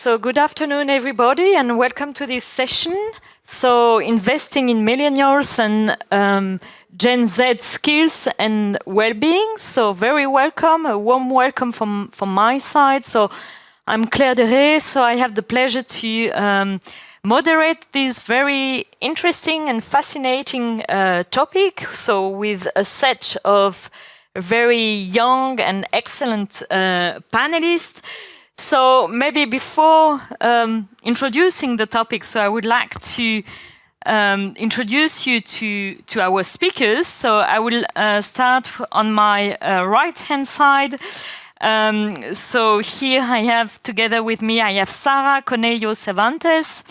So good afternoon, everybody, and welcome to this session. So investing in millennials and Gen Z skills and well-being. So very welcome, a warm welcome from my side. So I'm Claire Deré, so I have the pleasure to moderate this very interesting and fascinating topic. So with a set of very young and excellent panelists. So maybe before introducing the topic, so I would like to introduce you to our speakers. So I will start on my right-hand side. So here I have, together with me, I have Sara Cornelio Cervantes,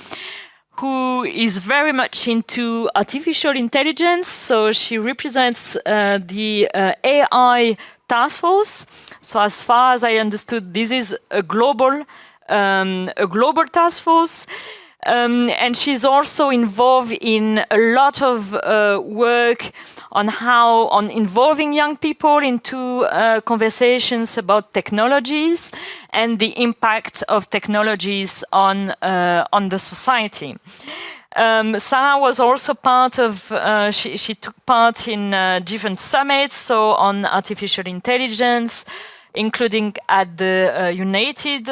who is very much into artificial intelligence. So she represents the AI task force. So as far as I understood, this is a global task force. And she's also involved in a lot of work on involving young people into conversations about technologies and the impact of technologies on the society. Sarah was also part of, she took part in different summits, so on artificial intelligence, including at the United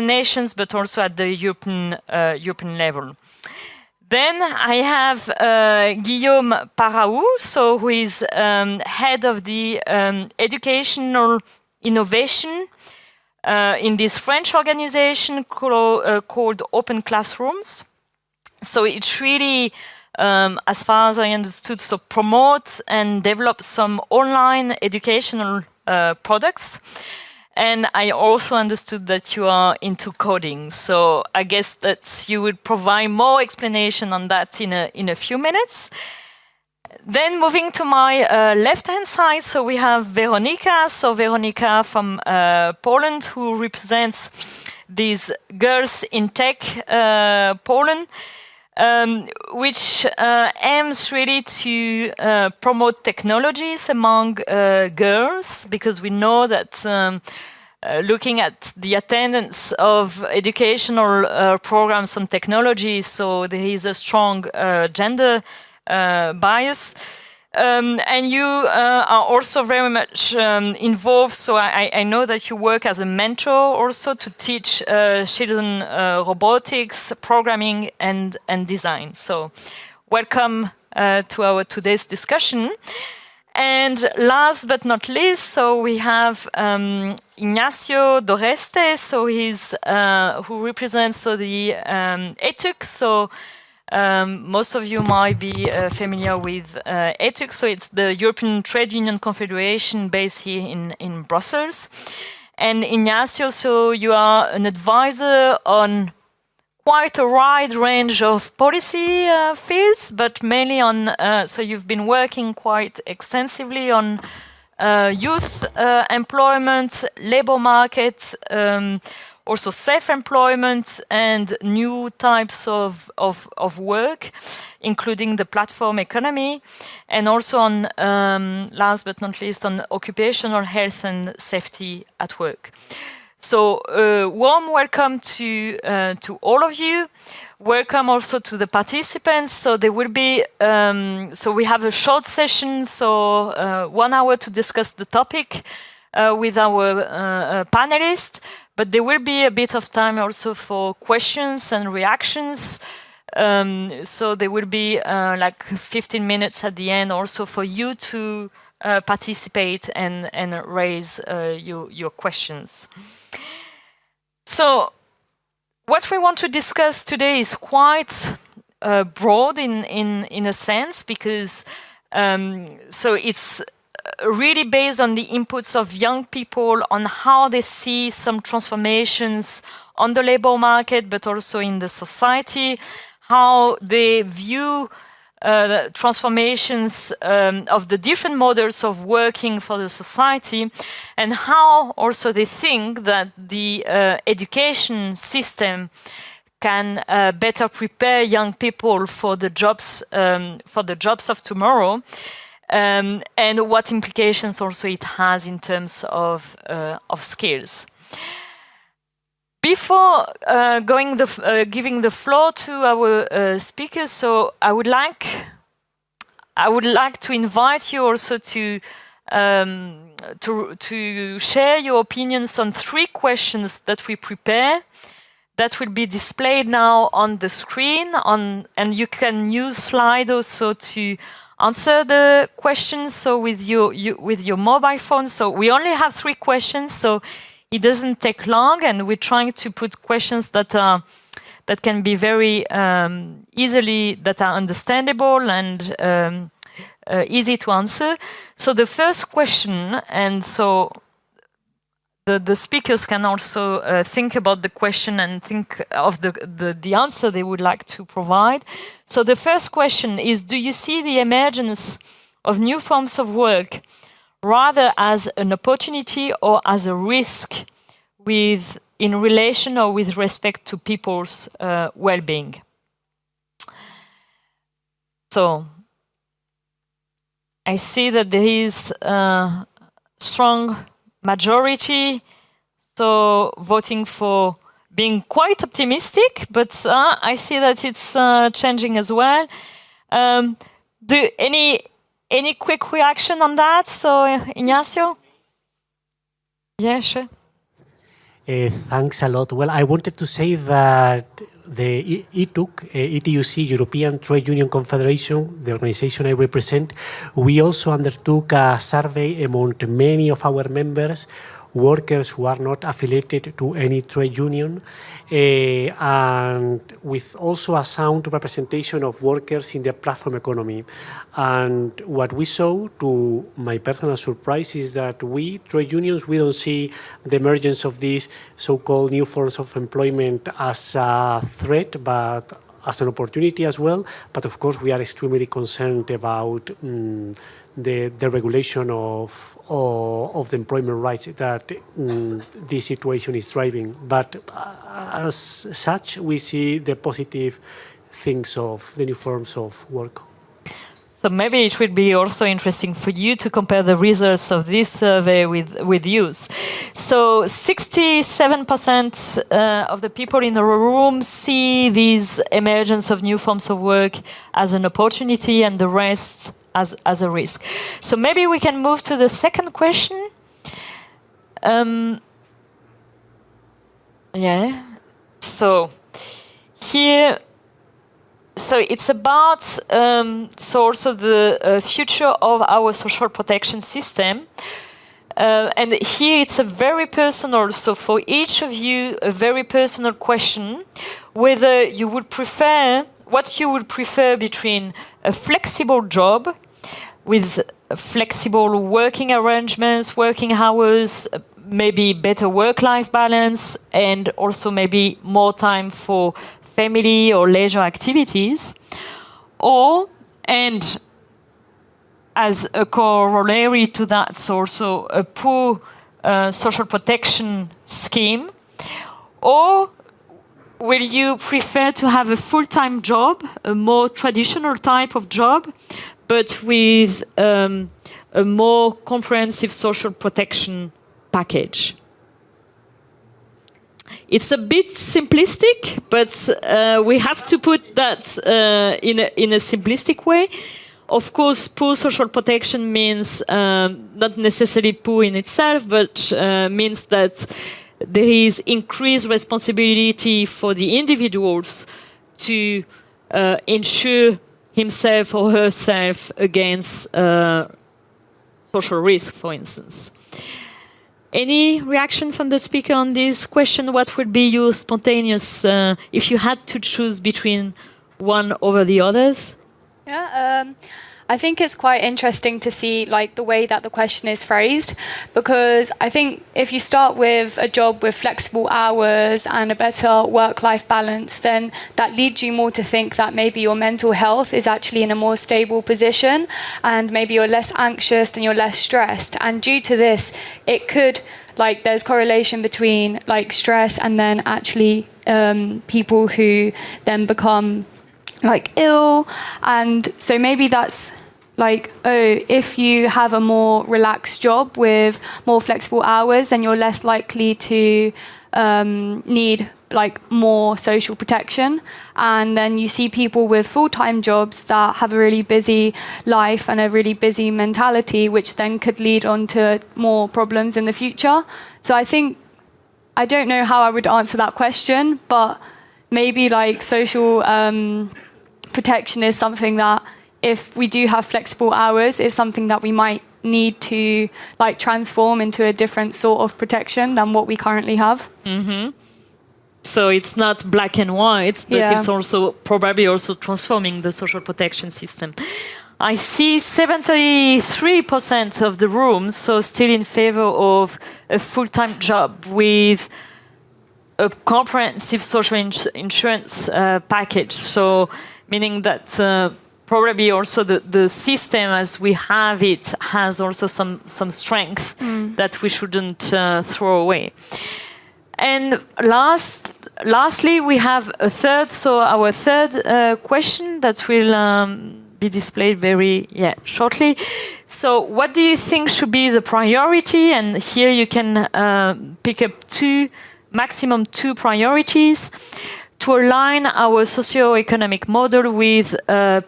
Nations, but also at the European level. Then I have Guillaume Paraou, so who is head of the educational innovation in this French organization called Open Classrooms. So it's really, as far as I understood, so promote and develop some online educational products. And I also understood that you are into coding. So I guess that you would provide more explanation on that in a few minutes. Then moving to my left-hand side, so we have Veronika. So Veronika from Poland, who represents these Girls in Tech Poland. Which aims really to promote technologies among girls, because we know that looking at the attendance of educational programs on technology, so there is a strong gender bias. And you are also very much involved, so I know that you work as a mentor also to teach children robotics, programming and design. So welcome to our today's discussion. And last but not least, so we have Ignacio Doreste, so he's who represents so the ETUC. So most of you might be familiar with ETUC, so it's the European Trade Union Confederation based here in Brussels. And Ignacio, so you are an advisor on quite a wide range of policy fields, but mainly on, so you've been working quite extensively on youth employment, labor market, also self-employment and new types of work, including the platform economy, and also on, last but not least, on occupational health and safety at work. So warm welcome to all of you. Welcome also to the participants. So there will be, so we have a short session, so 1 hour to discuss the topic with our panelists. But there will be a bit of time also for questions and reactions. So there will be like 15 minutes at the end also for you to participate and raise your questions. So what we want to discuss today is quite broad in a sense, because so it's really based on the inputs of young people on how they see some transformations on the labor market, but also in the society, how they view the transformations of the different models of working for the society, and how also they think that the education system can better prepare young people for the jobs of tomorrow. And what implications also it has in terms of skills. Before giving the floor to our speakers, so I would like to invite you also to share your opinions on 3 questions that we prepare that will be displayed now on the screen. And you can use slide also to answer the questions. So with your mobile phone. So we only have 3 questions. So it doesn't take long, and we're trying to put questions that can be very easily, that are understandable and easy to answer. So the first question, and so the speakers can also think about the question and think of the answer they would like to provide. So the first question is, do you see the emergence of new forms of work rather as an opportunity or as a risk in relation or with respect to people's well-being? So I see that there is a strong majority, so voting for being quite optimistic, but I see that it's changing as well. Any quick reaction on that? So, Ignacio? Yeah, sure. Thanks a lot. Well, I wanted to say that the ETUC, European Trade Union Confederation, the organization I represent, we also undertook a survey among many of our members, workers who are not affiliated to any trade union, and with also a sound representation of workers in the platform economy. And what we saw, to my personal surprise, is that we, trade unions, we don't see the emergence of these so-called new forms of employment as a threat, but as an opportunity as well. But of course, we are extremely concerned about the regulation of the employment rights that this situation is driving. But as such, we see the positive things of the new forms of work. So maybe it would be also interesting for you to compare the results of this survey with youth. So 67% of the people in the room see this emergence of new forms of work as an opportunity, and the rest as a risk. So maybe we can move to the second question. Yeah. So here, so it's about also the future of our social protection system. And here it's a very personal, so for each of you, a very personal question, whether you would prefer, what you would prefer between a flexible job with flexible working arrangements, working hours, maybe better work-life balance, and also maybe more time for family or leisure activities, and as a corollary to that, so also a poor social protection scheme, or will you prefer to have a full-time job, a more traditional type of job, but with a more comprehensive social protection package? It's a bit simplistic, but we have to put that in a simplistic way. Of course, poor social protection means not necessarily poor in itself, but means that there is increased responsibility for the individuals to ensure himself or herself against social risk, for instance. Any reaction from the speaker on this question? What would be your spontaneous, if you had to choose between one over the others? Yeah, I think it's quite interesting to see like the way that the question is phrased, because I think if you start with a job with flexible hours and a better work-life balance, then that leads you more to think that maybe your mental health is actually in a more stable position, and maybe you're less anxious and you're less stressed. And due to this, it could, like, there's correlation between like stress and then actually people who then become like ill. And so maybe that's like, oh, if you have a more relaxed job with more flexible hours, then you're less likely to need like more social protection. And then you see people with full-time jobs that have a really busy life and a really busy mentality, which then could lead on to more problems in the future. So I don't know how I would answer that question, but maybe like social protection is something that, if we do have flexible hours, is something that we might need to like transform into a different sort of protection than what we currently have. So it's not black and white, but Yeah. it's also probably also transforming the social protection system. I see 73% of the room, so still in favor of a full-time job with a comprehensive social insurance package. So meaning that probably also the system as we have it has also some strength that we shouldn't throw away. And lastly, we have a third. So our third question that will be displayed very shortly. So what do you think should be the priority? And here you can pick up maximum two priorities to align our socio-economic model with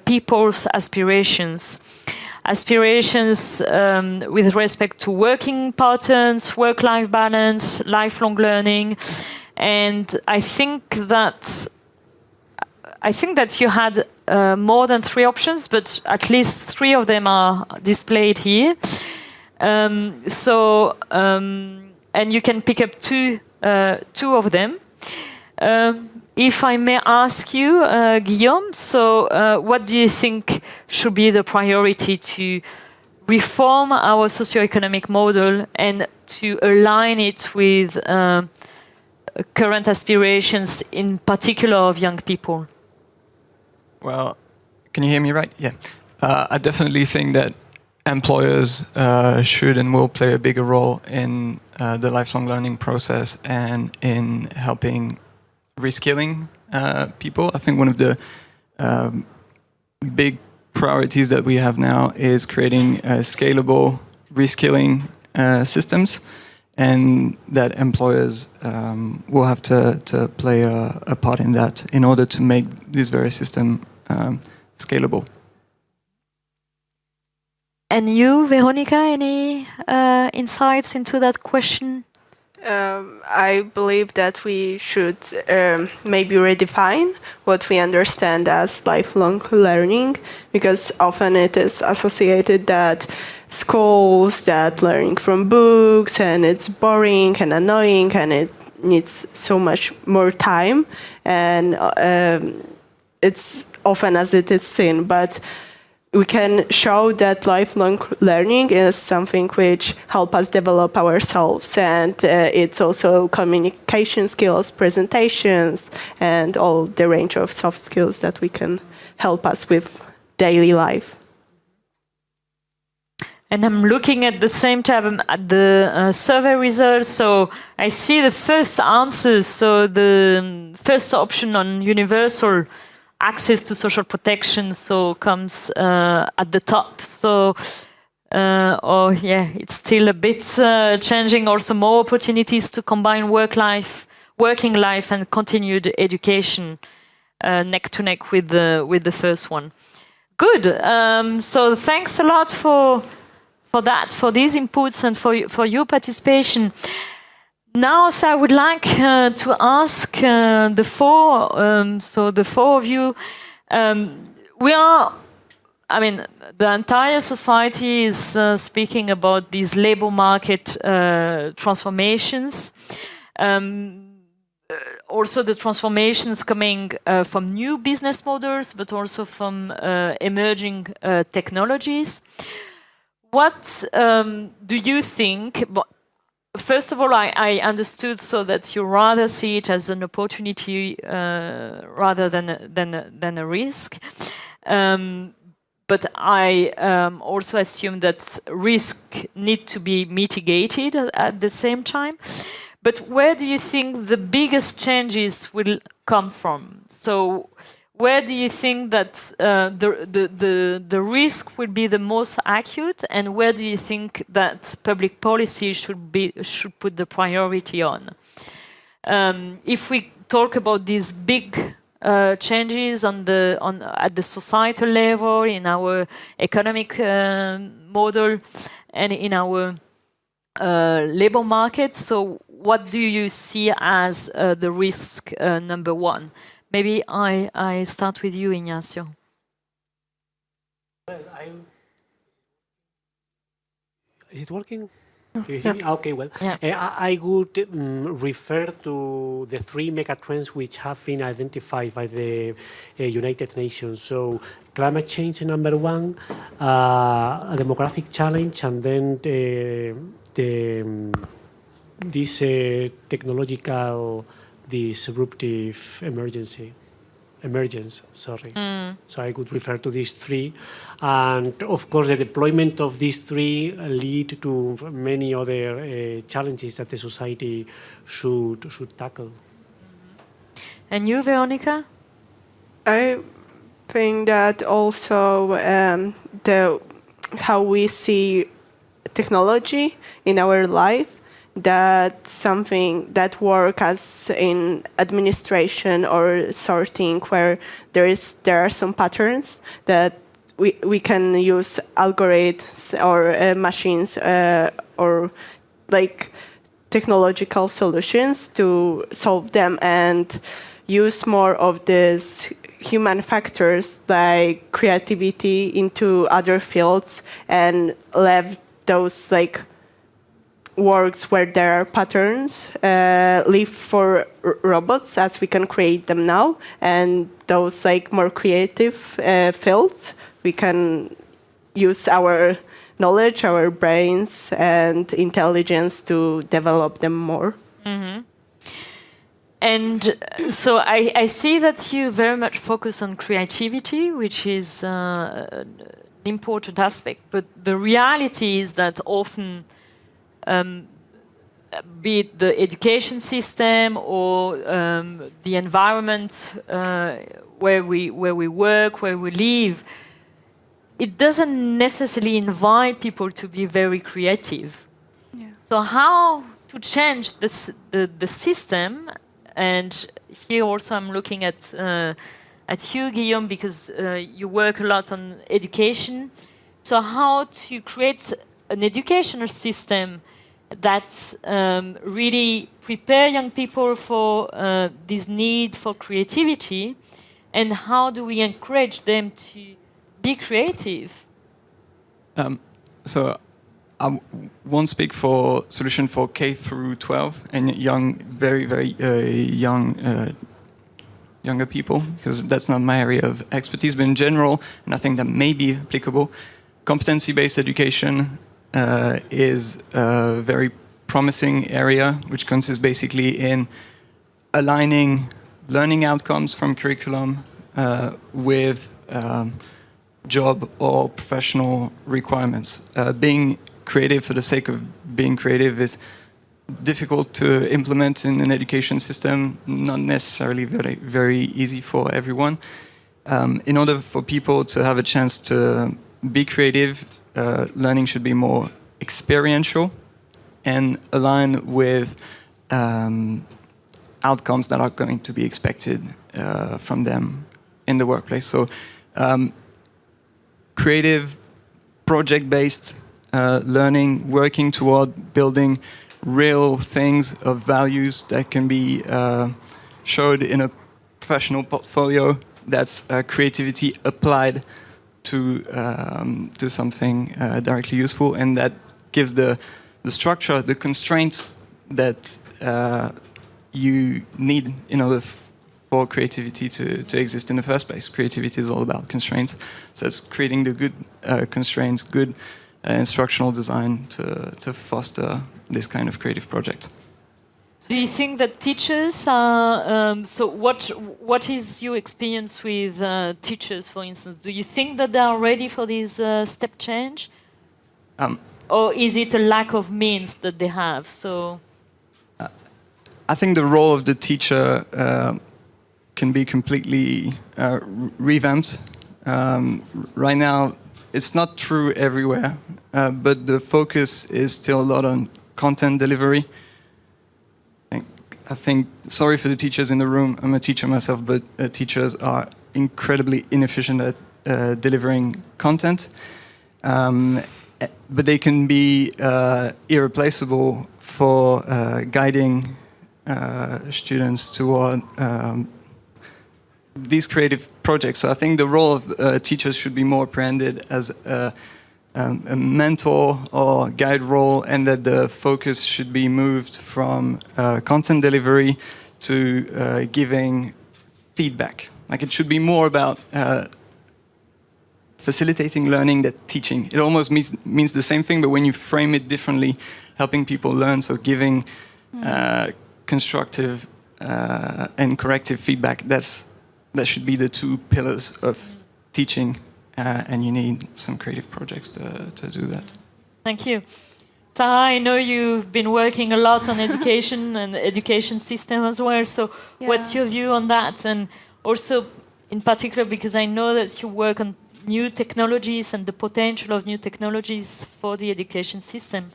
people's aspirations. Aspirations with respect to working patterns, work-life balance, lifelong learning. And I think that you had more than three options, but at least three of them are displayed here. And you can pick up two of them. If I may ask you, Guillaume, so what do you think should be the priority to reform our socioeconomic model and to align it with current aspirations, in particular of young people? Well, can you hear me right? Yeah. I definitely think that employers should and will play a bigger role in the lifelong learning process and in helping reskilling people. I think one of the big priorities that we have now is creating scalable reskilling systems, and that employers will have to play a part in that in order to make this very system scalable. And you, Veronica, any insights into that question? I believe that we should maybe redefine what we understand as lifelong learning, because often it is associated that schools, that learning from books, and it's boring and annoying and it needs so much more time, and it's often as it is seen. But we can show that lifelong learning is something which help us develop ourselves, and it's also communication skills, presentations, and all the range of soft skills that we can help us with daily life. And I'm looking at the same time at the survey results. So I see the first answers. So the first option on universal access to social protection comes at the top. So it's still a bit changing. Also more opportunities to combine working life and continued education neck to neck with the first one. Good. So thanks a lot for these inputs and for your participation. Now, so I would like to ask the four of you. The entire society is speaking about these labor market transformations. Also, the transformations coming from new business models, but also from emerging technologies. What do you think? First of all, I understood so that you rather see it as an opportunity rather than a risk. But I also assume that risk need to be mitigated at the same time. But where do you think the biggest changes will come from? So where do you think that the risk will be the most acute, and where do you think that public policy should put the priority on? if we talk about these big changes at the societal level, in our economic model, and in our labor market, so what do you see as the risk number one? Maybe I start with you, Ignacio. Well, is it working? Can you hear me? Okay, well, I would refer to the three megatrends which have been identified by the United Nations. So, climate change, number one, a demographic challenge, and then this technological disruptive emergence, sorry. So I would refer to these three. And of course, the deployment of these three lead to many other challenges that the society should tackle. And you, Veronica? I think that also how we see technology in our life, that something that work as in administration or sorting, where there are some patterns that we can use algorithms or machines or like technological solutions to solve them, and use more of these human factors like creativity into other fields, and leave those like works where there are patterns, leave for robots as we can create them now, and those like more creative fields we can use our knowledge, our brains and intelligence to develop them more. And so I see that you very much focus on creativity, which is an important aspect, but the reality is that often be it the education system or the environment where we work, where we live, it doesn't necessarily invite people to be very creative. Yeah. So how to change the system? And here also I'm looking at you, Guillaume, because you work a lot on education. So how to create an educational system that really prepare young people for this need for creativity, and how do we encourage them to be creative? So I won't speak for solution for K through 12 and young, very, very younger people, because that's not my area of expertise, but in general, and I think that may be applicable, competency-based education is a very promising area, which consists basically in aligning learning outcomes from curriculum with job or professional requirements. Being creative for the sake of being creative is difficult to implement in an education system, not necessarily very, very easy for everyone. In order for people to have a chance to be creative, learning should be more experiential and align with outcomes that are going to be expected from them in the workplace. So creative, project-based learning, working toward building real things of values that can be showed in a professional portfolio, that's creativity applied to something directly useful, and that gives the structure, the constraints that you need in order for creativity to exist in the first place. Creativity is all about constraints, so it's creating the good constraints, good instructional design to foster this kind of creative project. Do you think that teachers are, so what is your experience with teachers, for instance? Do you think that they are ready for this step change? Or is it a lack of means that they have? So, I think the role of the teacher can be completely revamped. Right now, it's not true everywhere, but the focus is still a lot on content delivery. I think, sorry for the teachers in the room, I'm a teacher myself, but teachers are incredibly inefficient at delivering content. But they can be irreplaceable for guiding students toward these creative projects. So I think the role of teachers should be more apprehended as a mentor or guide role, and that the focus should be moved from content delivery to giving feedback. Like, it should be more about facilitating learning than teaching. It almost means the same thing, but when you frame it differently, helping people learn, so giving constructive and corrective feedback, that should be the two pillars of teaching, and you need some creative projects to do that. Thank you. Sarah, I know you've been working a lot on education and the education system as well, so what's your view on that? And also, in particular, because I know that you work on new technologies and the potential of new technologies for the education system.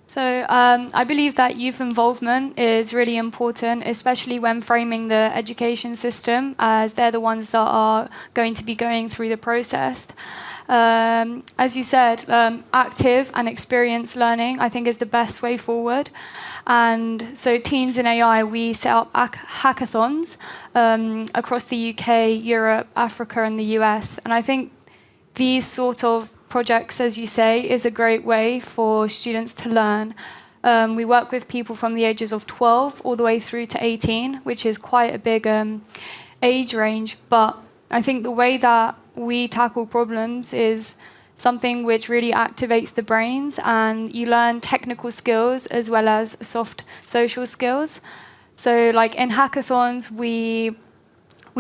So I believe that youth involvement is really important, especially when framing the education system, as they're the ones that are going to be going through the process. As you said, active and experienced learning, I think, is the best way forward. And so Teens in AI, we set up hackathons across the UK, Europe, Africa, and the US. And I think these sort of projects, as you say, is a great way for students to learn. We work with people from the ages of 12 all the way through to 18, which is quite a big age range. But I think the way that we tackle problems is something which really activates the brains, and you learn technical skills as well as soft social skills. So like in hackathons, we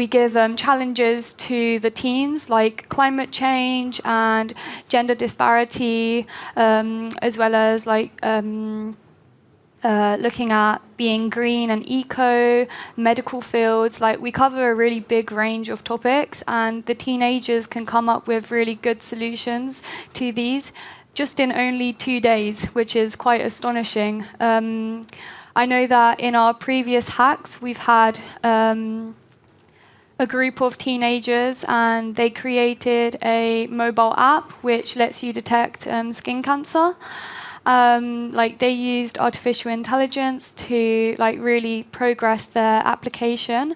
give challenges to the teens, like climate change and gender disparity, as well as like looking at being green and eco, medical fields. Like, we cover a really big range of topics, and the teenagers can come up with really good solutions to these just in only 2 days, which is quite astonishing. I know that in our previous hacks, we've had a group of teenagers, and they created a mobile app which lets you detect skin cancer. Like, they used artificial intelligence to like really progress their application.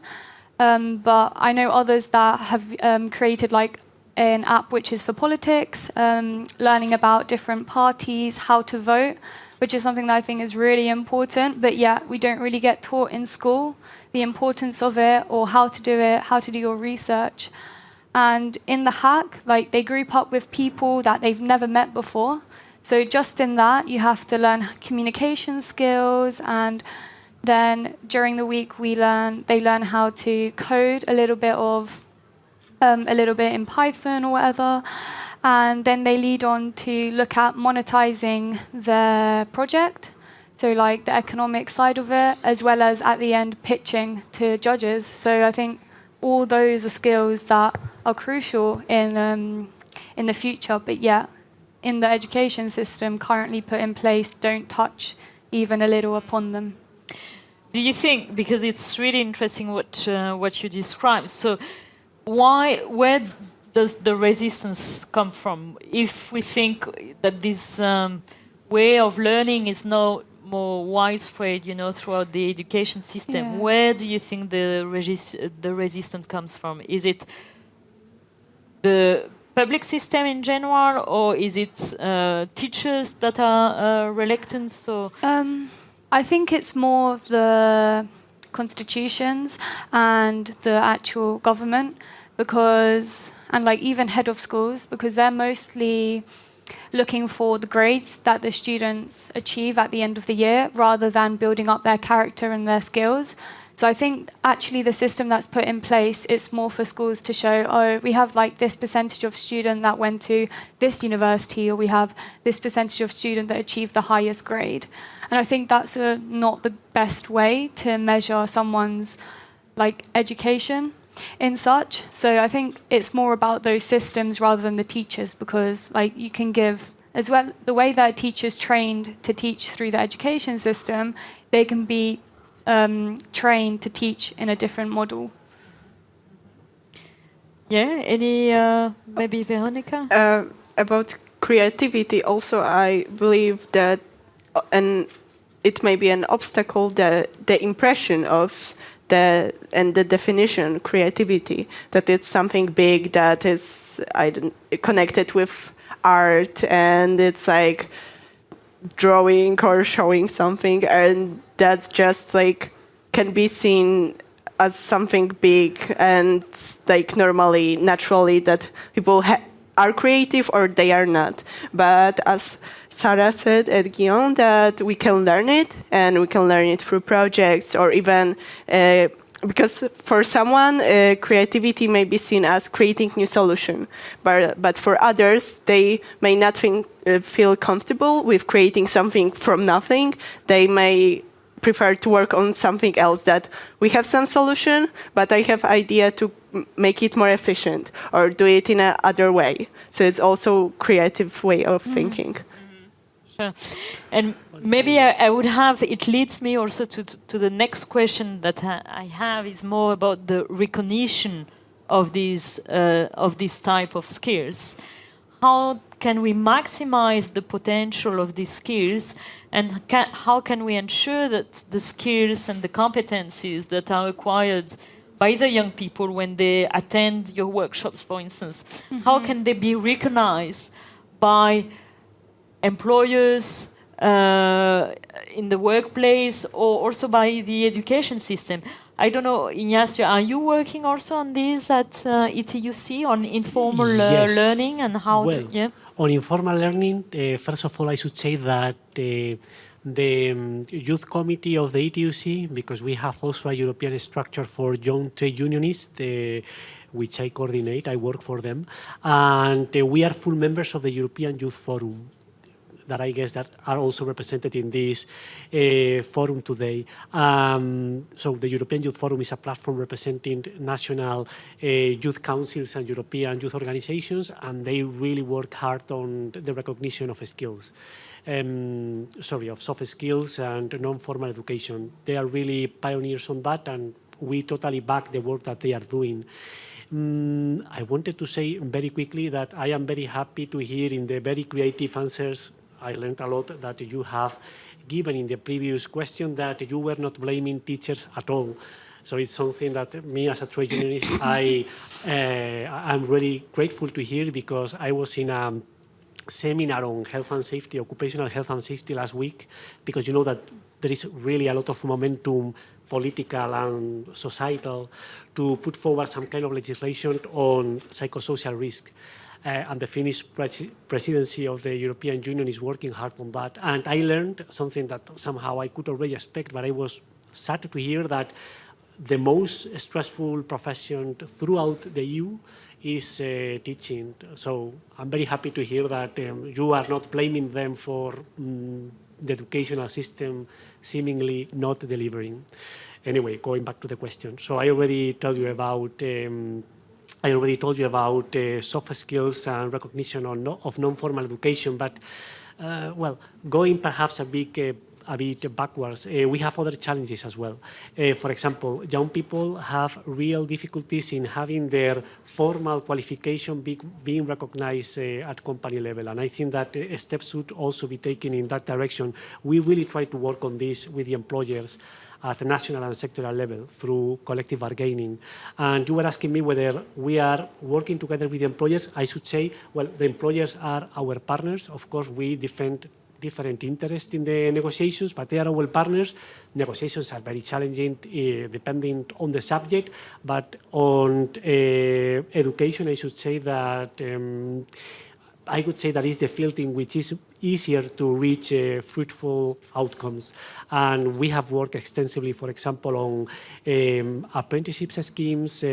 But I know others that have created like an app which is for politics, learning about different parties, how to vote, which is something that I think is really important. But yeah, we don't really get taught in school the importance of it, or how to do it, how to do your research. And in the hack, like, they group up with people that they've never met before. So just in that, you have to learn communication skills, and then during the week they learn how to code a little bit in Python or whatever. And then they lead on to look at monetizing their project. So like the economic side of it, as well as at the end pitching to judges. So I think all those are skills that are crucial in the future. But yeah, in the education system currently put in place, don't touch even a little upon them. Do you think, because it's really interesting what you described, so where does the resistance come from? If we think that this way of learning is now more widespread, throughout the education system, where do you think the resistance comes from? Is it the public system in general, or is it teachers that are reluctant? So I think it's more the constitutions and the actual government, and like even head of schools, because they're mostly looking for the grades that the students achieve at the end of the year, rather than building up their character and their skills. So I think actually the system that's put in place, it's more for schools to show, oh, we have like this percentage of student that went to this university, or we have this percentage of student that achieved the highest grade. And I think that's not the best way to measure someone's like education in such. So I think it's more about those systems rather than the teachers, because like you can give as well, the way that teachers trained to teach through the education system, they can be train to teach in a different model. Yeah, any, maybe Veronica? About creativity, also, I believe that, and it may be an obstacle, the impression of the definition creativity, that it's something big that is connected with art, and it's like drawing or showing something, and that's just like can be seen as something big, and like normally, naturally, that people are creative or they are not. But as Sarah said at Guillaume, that we can learn it, and we can learn it through projects, or even because for someone, creativity may be seen as creating new solution, but for others, they may not feel comfortable with creating something from nothing. They may prefer to work on something else, that we have some solution, but I have idea to make it more efficient or do it in a other way. So it's also creative way of thinking. Sure. And maybe I would have, it leads me also to the next question that I have, is more about the recognition of these type of skills. How can we maximize the potential of these skills, and how can we ensure that the skills and the competencies that are acquired by the young people when they attend your workshops, for instance, how can they be recognized by employers in the workplace, or also by the education system? I don't know, Ignacio, are you working also on this at ETUC, on informal learning and how to... Yeah. On informal learning, first of all, I should say that the youth committee of the ETUC, because we have also a European structure for young trade unionists, which I coordinate, I work for them, and we are full members of the European Youth Forum, that I guess that are also represented in this forum today. So the European Youth Forum is a platform representing national youth councils and European youth organizations, and they really work hard on the recognition of skills. Of soft skills and non-formal education. They are really pioneers on that, and we totally back the work that they are doing. I wanted to say very quickly that I am very happy to hear in the very creative answers I learned a lot that you have given in the previous question, that you were not blaming teachers at all. So it's something that me as a trade unionist, I'm really grateful to hear, because I was in a seminar on health and safety, occupational health and safety last week, because you know that there is really a lot of momentum, political and societal, to put forward some kind of legislation on psychosocial risk. And the Finnish presidency of the European Union is working hard on that. And I learned something that somehow I could already expect, but I was sad to hear that the most stressful profession throughout the EU is teaching. So I'm very happy to hear that you are not blaming them for the educational system seemingly not delivering. Anyway, going back to the question. So I already told you about soft skills and recognition of non-formal education, but going perhaps a bit backwards, we have other challenges as well. For example, young people have real difficulties in having their formal qualification being recognized at company level, and I think that steps should also be taken in that direction. We really try to work on this with the employers at the national and sectoral level through collective bargaining. And you were asking me whether we are working together with the employers. I should say, well, the employers are our partners. Of course, we defend different interests in the negotiations, but they are our partners. Negotiations are very challenging, depending on the subject, but on education, I should say that I would say that is the field in which is easier to reach fruitful outcomes. And we have worked extensively, for example, on apprenticeships schemes,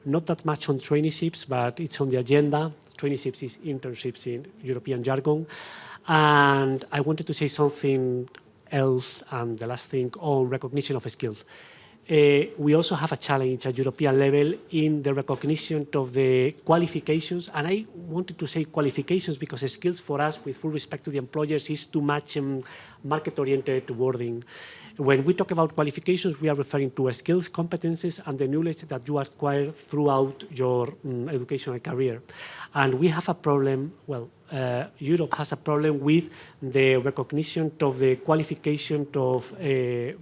not that much on traineeships, but it's on the agenda. Traineeships is internships in European jargon. And I wanted to say something else, and the last thing, on recognition of skills. we also have a challenge at European level in the recognition of the qualifications. And I wanted to say qualifications because skills for us, with full respect to the employers, is too much market-oriented wording. When we talk about qualifications, we are referring to skills, competences, and the knowledge that you acquire throughout your educational career. And we have a problem, Europe has a problem with the recognition of the qualification of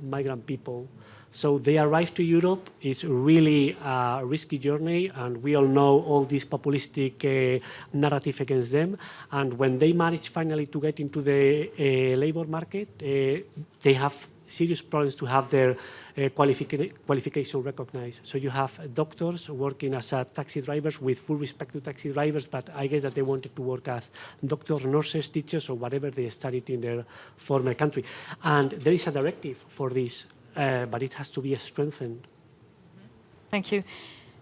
migrant people. So they arrive to Europe. It's really a risky journey, and we all know all this populistic narrative against them. And when they manage finally to get into the labor market, they have serious problems to have their qualification recognized. So you have doctors working as taxi drivers, with full respect to taxi drivers, but I guess that they wanted to work as doctors, nurses, teachers, or whatever they studied in their former country. And there is a directive for this, but it has to be strengthened. Thank you.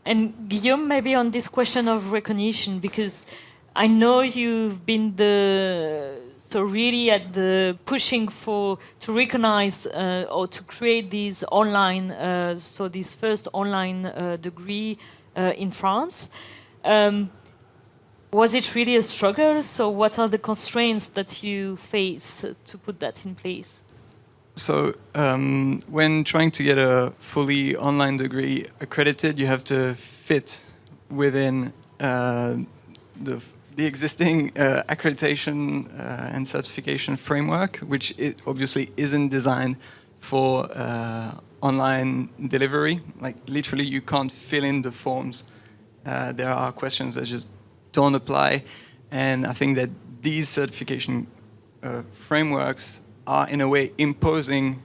And Guillaume, maybe on this question of recognition, because I know you've been really at the pushing to recognize or to create these online, this first online degree in France. Was it really a struggle? So what are the constraints that you face to put that in place? So when trying to get a fully online degree accredited, you have to fit within the existing accreditation and certification framework, which obviously isn't designed for online delivery. Like literally, you can't fill in the forms. There are questions that just don't apply, and I think that these certification frameworks are in a way imposing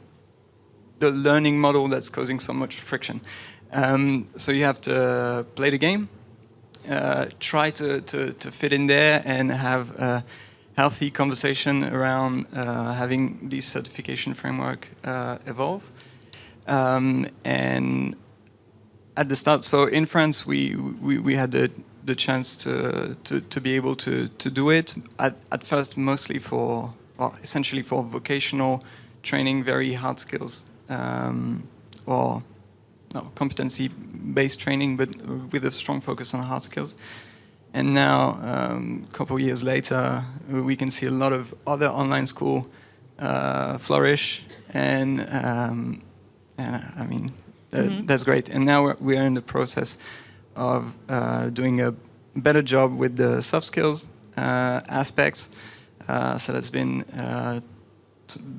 the learning model that's causing so much friction. So you have to play the game, try to fit in there and have a healthy conversation around having this certification framework evolve. And at the start, so in France, we had the chance to be able to do it at first, mostly essentially for vocational training, very hard skills, or competency-based training, but with a strong focus on hard skills. And now, a couple of years later, we can see a lot of other online schools flourish, and I mean, that's great. And now we are in the process of doing a better job with the soft skills aspects. So that's been a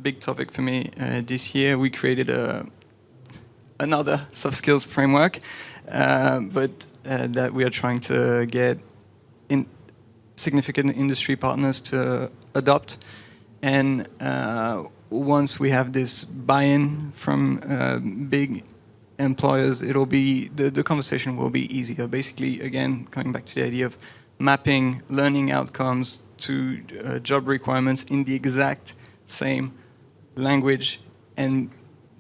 big topic for me this year. We created another soft skills framework, but that we are trying to get significant industry partners to adopt. And once we have this buy-in from big employers, it'll be the conversation will be easier. Basically, again, coming back to the idea of mapping learning outcomes to job requirements in the exact same language, and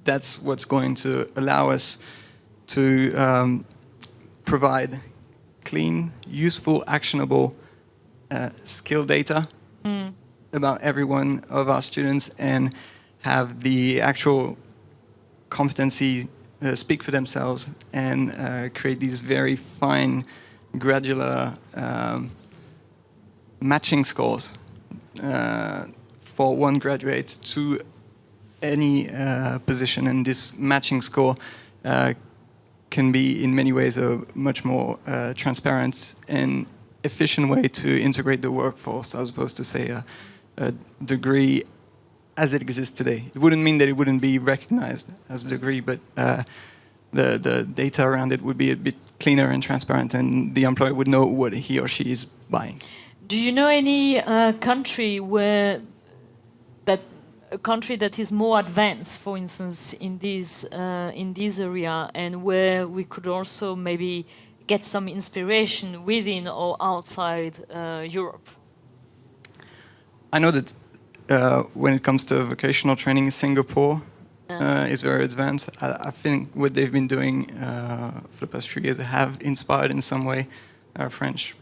that's what's going to allow us to provide clean, useful, actionable skill data about every one of our students, and have the actual competency speak for themselves, and create these very fine, granular matching scores for one graduate to any position. And this matching score can be in many ways a much more transparent and efficient way to integrate the workforce, as opposed to, say, a degree as it exists today. It wouldn't mean that it wouldn't be recognized as a degree, but the data around it would be a bit cleaner and transparent, and the employer would know what he or she is buying. Do you know any country that is more advanced, for instance, in this area, and where we could also maybe get some inspiration within or outside Europe? I know that when it comes to vocational training, Singapore is very advanced. I think what they've been doing for the past few years have inspired in some way French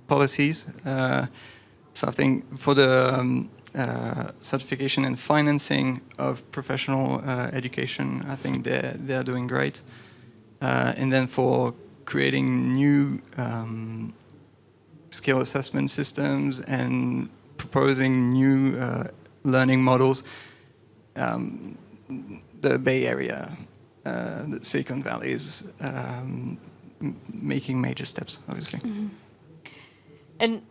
policies. So I think for the certification and financing of professional education, I think they're doing great. And then for creating new skill assessment systems and proposing new learning models, the Bay Area, the Silicon Valley is making major steps, obviously. Mm-hmm. And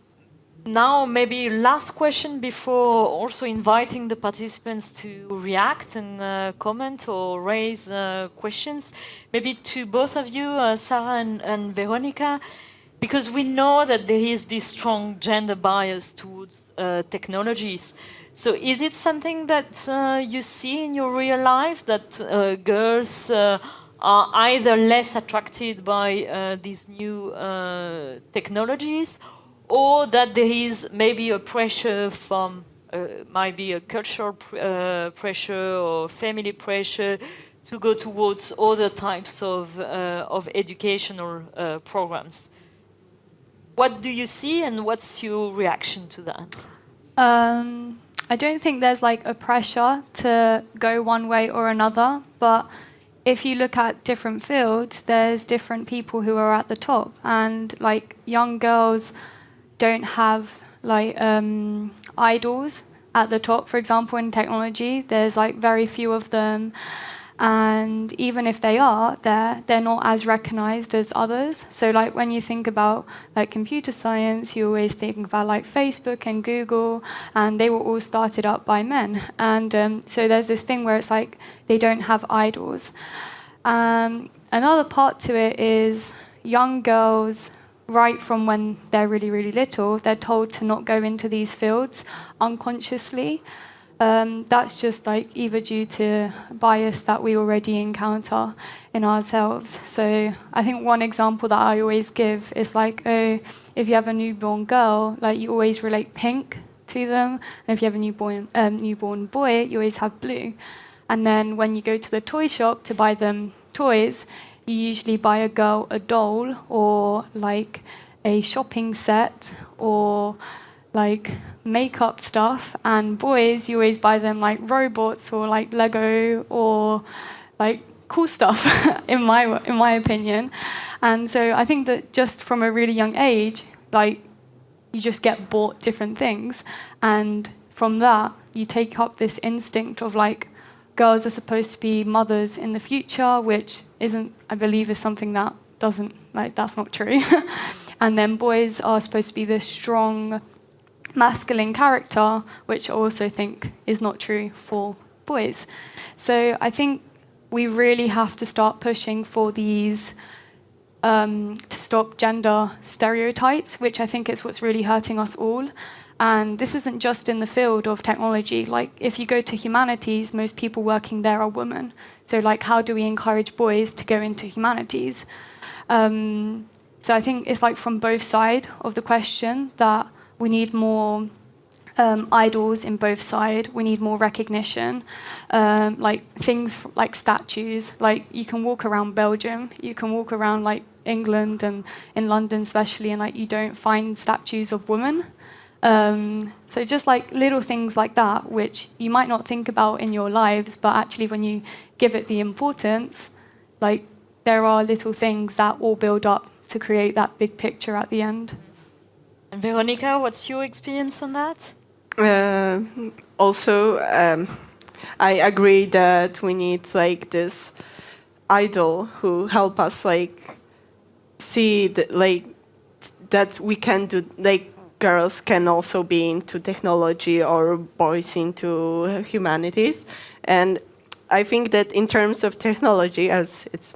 now maybe last question before also inviting the participants to react and comment or raise questions. Maybe to both of you, Sarah and Veronica, because we know that there is this strong gender bias towards technologies. So is it something that you see in your real life, that girls are either less attracted by these new technologies, or that there is maybe a pressure from, might be a cultural pressure or family pressure to go towards other types of educational programs? What do you see, and what's your reaction to that? I don't think there's like a pressure to go one way or another, but if you look at different fields, there's different people who are at the top, and like young girls don't have like idols at the top. For example, in technology, there's like very few of them, and even if they are there, they're not as recognized as others. So like when you think about like computer science, you always think about like Facebook and Google, and they were all started up by men. And so there's this thing where it's like they don't have idols. Another part to it is young girls, right from when they're really, really little, they're told to not go into these fields unconsciously. That's just like either due to bias that we already encounter in ourselves. So I think one example that I always give is like, oh, if you have a newborn girl, like you always relate pink to them. And if you have a newborn boy, you always have blue. And then when you go to the toy shop to buy them toys, you usually buy a girl a doll or like a shopping set or like makeup stuff, and boys you always buy them like robots or like Lego or like cool stuff in my opinion. And so I think that just from a really young age, like you just get bought different things, and from that you take up this instinct of like girls are supposed to be mothers in the future, which isn't, I believe, is something that doesn't, like, that's not true. And then boys are supposed to be this strong masculine character, which I also think is not true for boys. So I think we really have to start pushing for these, to stop gender stereotypes, which I think is what's really hurting us all. And this isn't just in the field of technology. Like, if you go to humanities, most people working there are women. So, like, how do we encourage boys to go into humanities? So I think it's like from both sides of the question that we need more idols in both sides. We need more recognition, like things like statues. Like, you can walk around Belgium, you can walk around like England and in London especially, and like you don't find statues of women. So just like little things like that, which you might not think about in your lives, but actually when you give it the importance, like there are little things that all build up to create that big picture at the end. And Veronica, what's your experience on that? Also, I agree that we need like this idol who help us like see that, like that we can do, like girls can also be into technology or boys into humanities. And I think that in terms of technology, as it's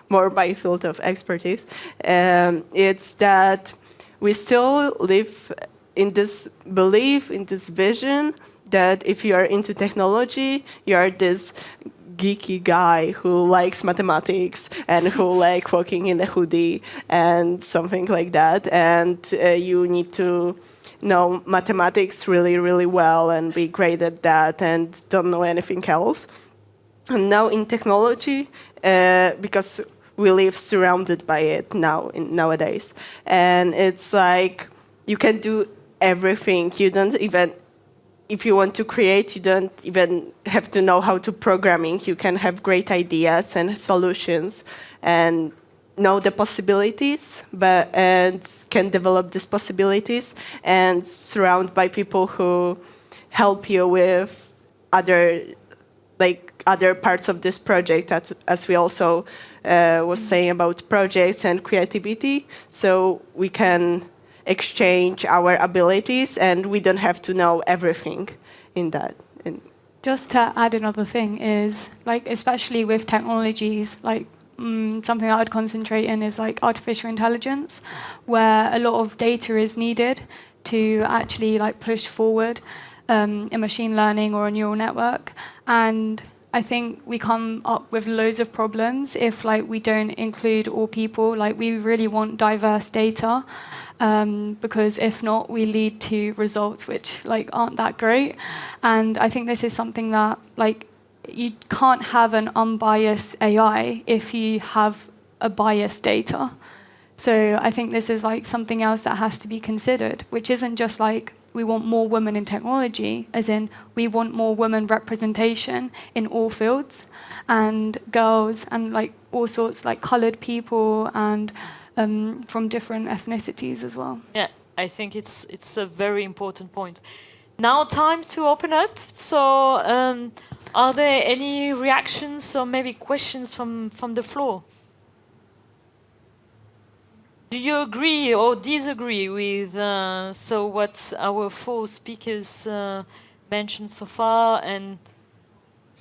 more my field of expertise, it's that we still live in this belief, in this vision that if you are into technology, you are this geeky guy who likes mathematics and who like walking in a hoodie and something like that. And you need to know mathematics really, really well and be great at that and don't know anything else. And now in technology, because we live surrounded by it nowadays, and it's like you can do everything. You don't even if you want to create, you don't even have to know how to programming. You can have great ideas and solutions and know the possibilities, and can develop these possibilities and surround by people who help you with other parts of this project, as we also was saying about projects and creativity. So we can exchange our abilities, and we don't have to know everything in that. Just to add another thing is, like, especially with technologies, like something that I'd concentrate in is like artificial intelligence, where a lot of data is needed to actually like push forward a machine learning or a neural network. And I think we come up with loads of problems if like we don't include all people. Like, we really want diverse data, because if not, we lead to results which like aren't that great. And I think this is something that like you can't have an unbiased AI if you have a biased data. So I think this is like something else that has to be considered, which isn't just like we want more women in technology, as in we want more women representation in all fields, and girls, and like all sorts, like colored people, and from different ethnicities as well. Yeah, I think it's a very important point. Now time to open up. So are there any reactions or maybe questions from the floor? Do you agree or disagree with what our 4 speakers mentioned so far,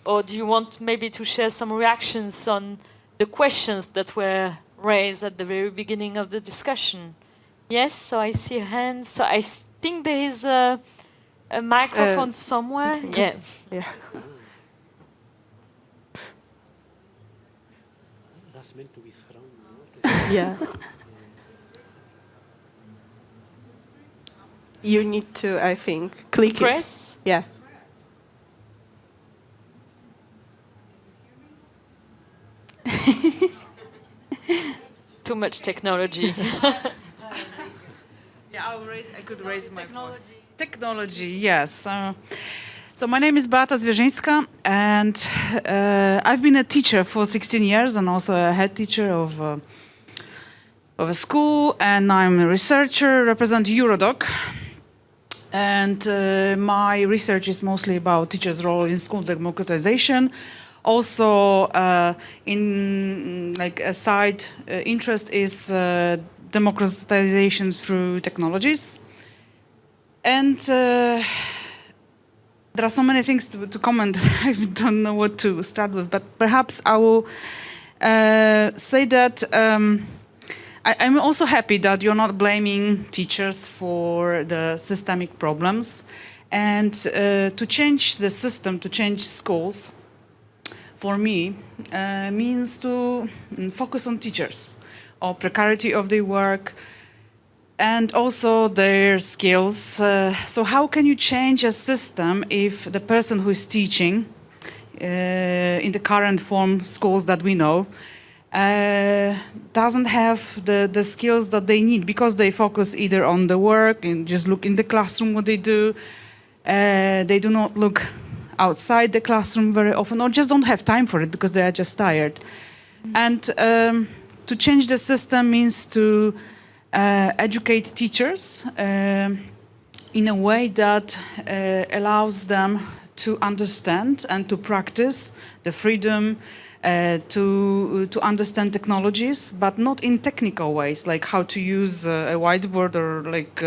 or do you want maybe to share some reactions on the questions that were raised at the very beginning of the discussion? Yes, so I see a hand. So I think there is a microphone somewhere. Yeah. Yeah. That's meant to be thrown. Yeah. You need to, I think, click Press? it. Yeah. Too much technology. Yeah, I could raise my voice. Technology, yes. So my name is Beata Zwierzyńska, and I've been a teacher for 16 years and also a head teacher of a school, and I'm a researcher, represent Eurodoc. And my research is mostly about teachers' role in school democratization. Also, in like a side interest is democratization through technologies. And there are so many things to comment. I don't know what to start with, but perhaps I will say that I'm also happy that you're not blaming teachers for the systemic problems, and to change the system, to change schools, for me, means to focus on teachers, or precarity of their work, and also their skills. So how can you change a system if the person who is teaching in the current form schools that we know doesn't have the skills that they need, because they focus either on the work and just look in the classroom what they do. They do not look outside the classroom very often, or just don't have time for it because they are just tired. And to change the system means to educate teachers in a way that allows them to understand and to practice the freedom to understand technologies, but not in technical ways, like how to use a whiteboard or like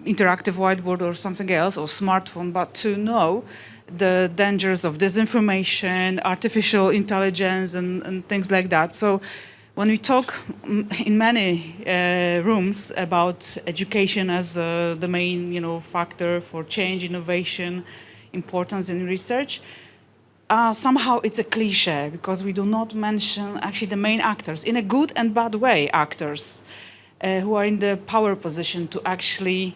interactive whiteboard or something else, or smartphone, but to know the dangers of disinformation, artificial intelligence, and things like that. So when we talk in many rooms about education as the main factor for change, innovation, importance in research, somehow it's a cliche, because we do not mention actually the main actors, in a good and bad way, actors who are in the power position to actually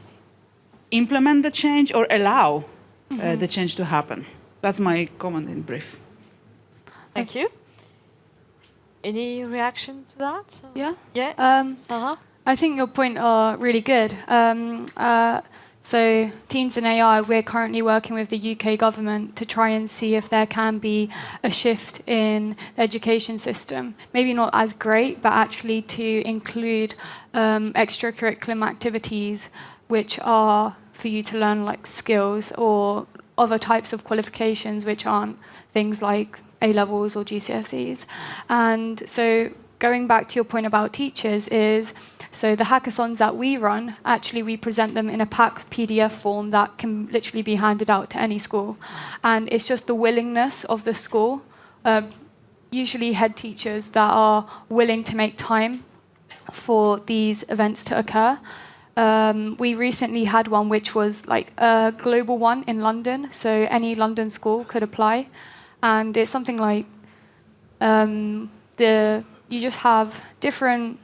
implement the change or allow the change to happen. That's my comment in brief. Thank you. Any reaction to that? Yeah. Yeah. I think your point are really good. So Teens in AI, we're currently working with the UK government to try and see if there can be a shift in the education system. Maybe not as great, but actually to include extracurricular activities which are for you to learn like skills or other types of qualifications which aren't things like A-levels or GCSEs. And so going back to your point about teachers is, so the hackathons that we run, actually we present them in a pack PDF form that can literally be handed out to any school. And it's just the willingness of the school, usually head teachers that are willing to make time for these events to occur. We recently had one which was like a global one in London, so any London school could apply. And it's something like you just have different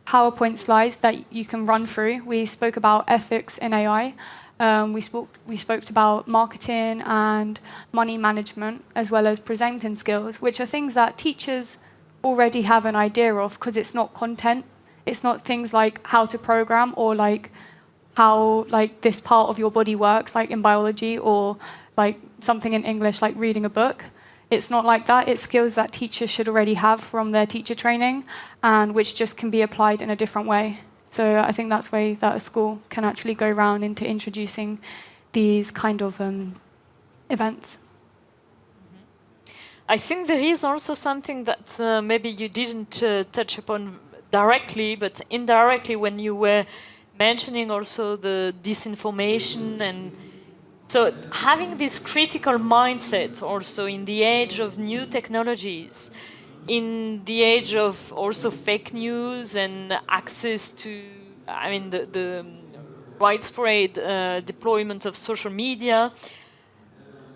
PowerPoint slides that you can run through. We spoke about ethics in AI. We spoke about marketing and money management, as well as presenting skills, which are things that teachers already have an idea of because it's not content. It's not things like how to program or like how like this part of your body works, like in biology, or like something in English, like reading a book. It's not like that. It's skills that teachers should already have from their teacher training and which just can be applied in a different way. So I think that's way that a school can actually go around into introducing these kind of events. I think there is also something that maybe you didn't touch upon directly, but indirectly when you were mentioning also the disinformation. And so having this critical mindset also in the age of new technologies, in the age of also fake news and access to, I mean, the widespread deployment of social media,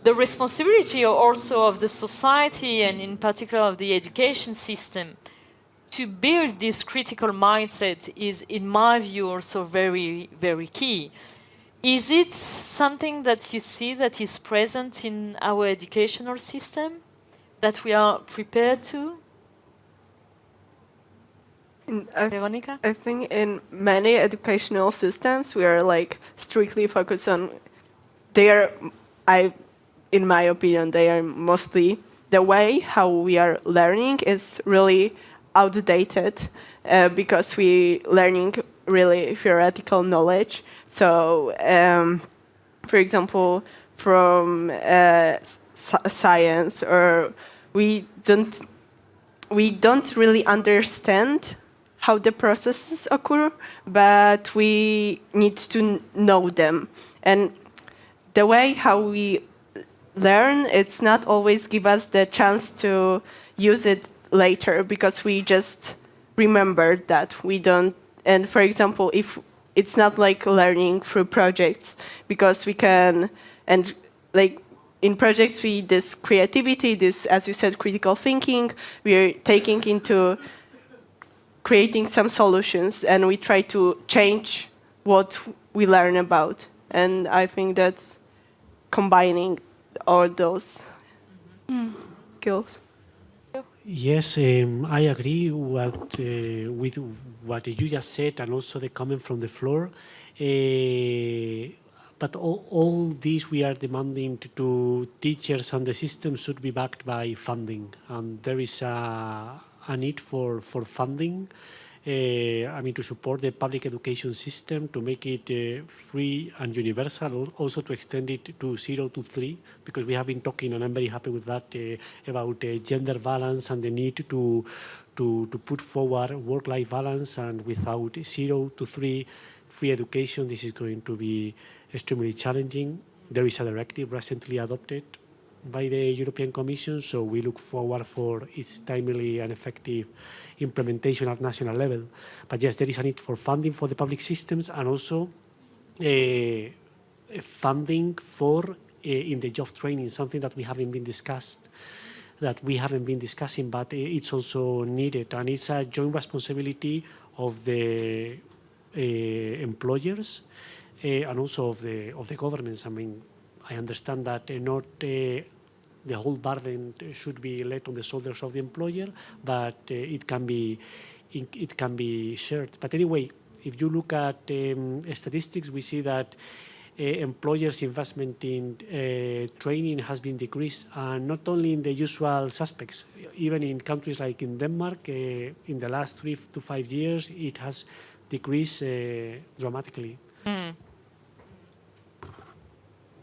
the responsibility also of the society and in particular of the education system to build this critical mindset is, in my view, also very, very key. Is it something that you see that is present in our educational system, that we are prepared to? Veronica? I think in many educational systems, we are like strictly focused on in my opinion, they are mostly the way how we are learning is really outdated because we learning really theoretical knowledge. So, for example, from science, or we don't really understand how the processes occur, but we need to know them. And the way how we learn, it's not always give us the chance to use it later because we just remember that we don't. And for example, if it's not like learning through projects, because we can, and like in projects, this creativity, this, as you said, critical thinking, we're taking into creating some solutions, and we try to change what we learn about. And I think that's combining all those skills. Yes, I agree with what you just said, and also the comment from the floor. But all this we are demanding to teachers and the system should be backed by funding, and there is a need for funding. I mean, to support the public education system, to make it free and universal, also to extend it to 0 to 3, because we have been talking, and I'm very happy with that, about gender balance and the need to put forward work-life balance. And without 0 to 3 free education, this is going to be extremely challenging. There is a directive recently adopted by the European Commission, so we look forward for its timely and effective implementation at national level. But yes, there is a need for funding for the public systems, and also funding for in the job training, something that we haven't been discussing, but it's also needed, and it's a joint responsibility of the employers and also of the governments. I mean, I understand that not the whole burden should be laid on the shoulders of the employer, but it can be shared. But anyway, if you look at statistics, we see that employers' investment in training has been decreased, and not only in the usual suspects, even in countries like in Denmark, in the last 3 to 5 years, it has decreased dramatically.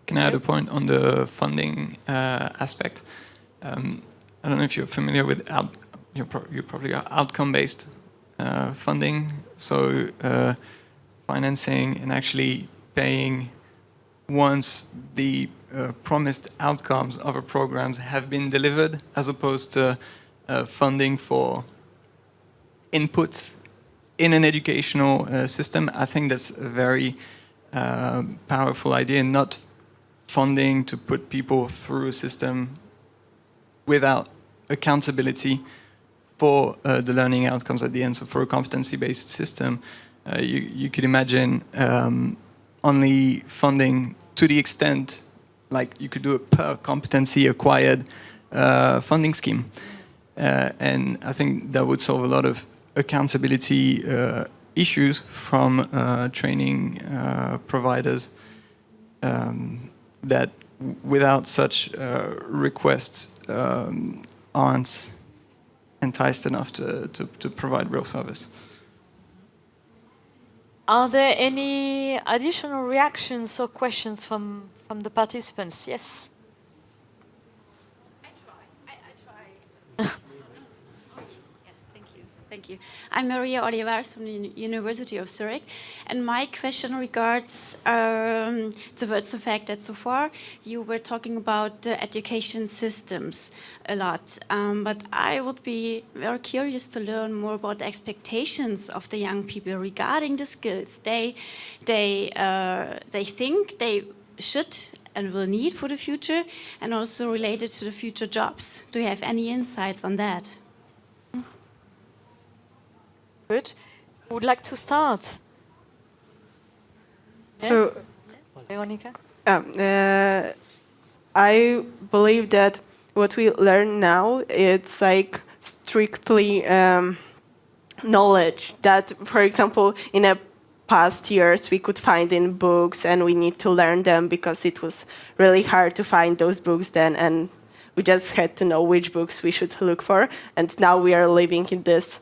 Can I add a point on the funding aspect? I don't know if you're familiar with you probably are outcome-based funding, so financing and actually paying once the promised outcomes of a programs have been delivered, as opposed to funding for inputs in an educational system. I think that's a very powerful idea, not funding to put people through a system without accountability for the learning outcomes at the end. So for a competency-based system, you could imagine only funding to the extent, like you could do a per competency acquired funding scheme. And I think that would solve a lot of accountability issues from training providers that without such requests aren't enticed enough to provide real service. Are there any additional reactions or questions from the participants? Yes. I try. Thank you. I'm Maria Olivares from the University of Zurich, and my question regards towards the fact that so far you were talking about the education systems a lot, but I would be very curious to learn more about the expectations of the young people regarding the skills they think they should and will need for the future, and also related to the future jobs. Do you have any insights on that? Good. Who would like to start? So, Veronica? I believe that what we learn now, it's like strictly knowledge that, for example, in the past years we could find in books, and we need to learn them because it was really hard to find those books then, and we just had to know which books we should look for. And now we are living in this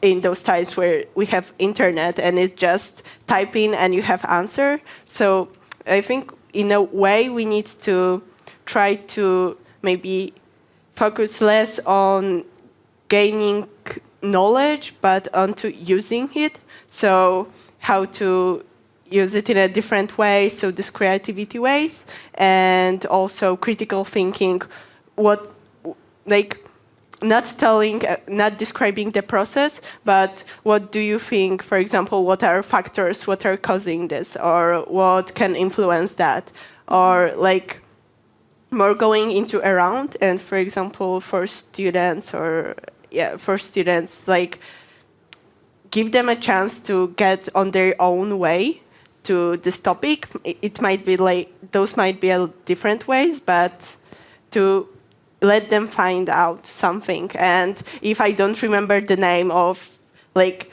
in those times where we have internet, and it's just type in and you have answer. So I think in a way we need to try to maybe focus less on gaining knowledge, but onto using it. So how to use it in a different way, so this creativity ways, and also critical thinking, not describing the process, but what do you think, for example, what are factors, what are causing this, or what can influence that, or like more going into around, and for example, for students, like give them a chance to get on their own way to this topic. It might be like, those might be different ways, but to let them find out something. And if I don't remember the name of like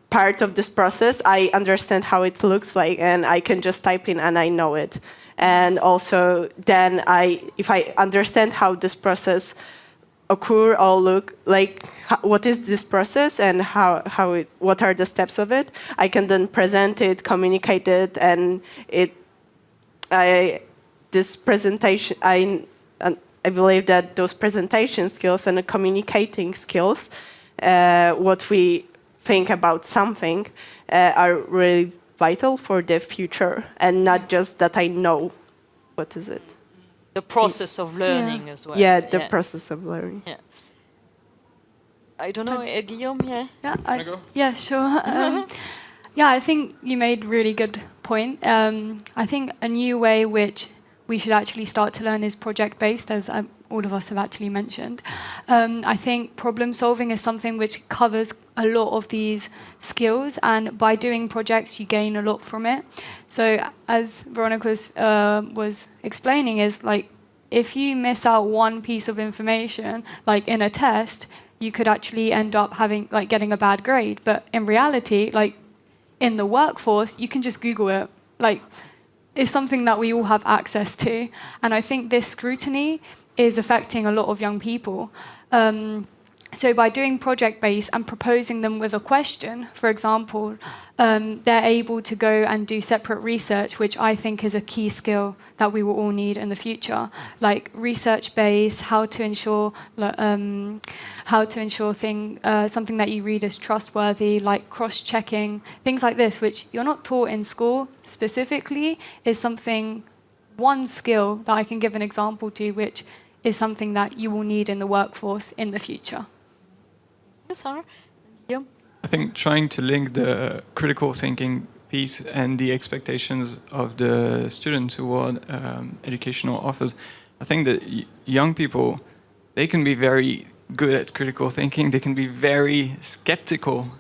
part of this process, I understand how it looks like, and I can just type in and I know it. And also then if I understand how this process occur or look like, what is this process and what are the steps of it, I can then present it, communicate it, and this presentation, I believe that those presentation skills and the communicating skills, what we think about something, are really vital for the future, and not just that I know what is it. The process of learning as well. Yeah, the process of learning. Yeah. I don't know, Guillaume, yeah? Yeah, sure. I think you made a really good point. I think a new way which we should actually start to learn is project-based, as all of us have actually mentioned. I think problem solving is something which covers a lot of these skills, and by doing projects you gain a lot from it. So as Veronica was explaining, is like if you miss out one piece of information, like in a test, you could actually end up getting a bad grade. But in reality, like in the workforce, you can just Google it. Like is something that we all have access to. And I think this scrutiny is affecting a lot of young people. So by doing project-based and proposing them with a question, for example, they're able to go and do separate research, which I think is a key skill that we will all need in the future, like research-based, how to ensure something that you read is trustworthy, like cross-checking, things like this, which you're not taught in school specifically, is one skill that I can give an example to, which is something that you will need in the workforce in the future. Yes, sir. Yeah. I think trying to link the critical thinking piece and the expectations of the students toward educational offers. I think that young people, they can be very good at critical thinking. They can be very skeptical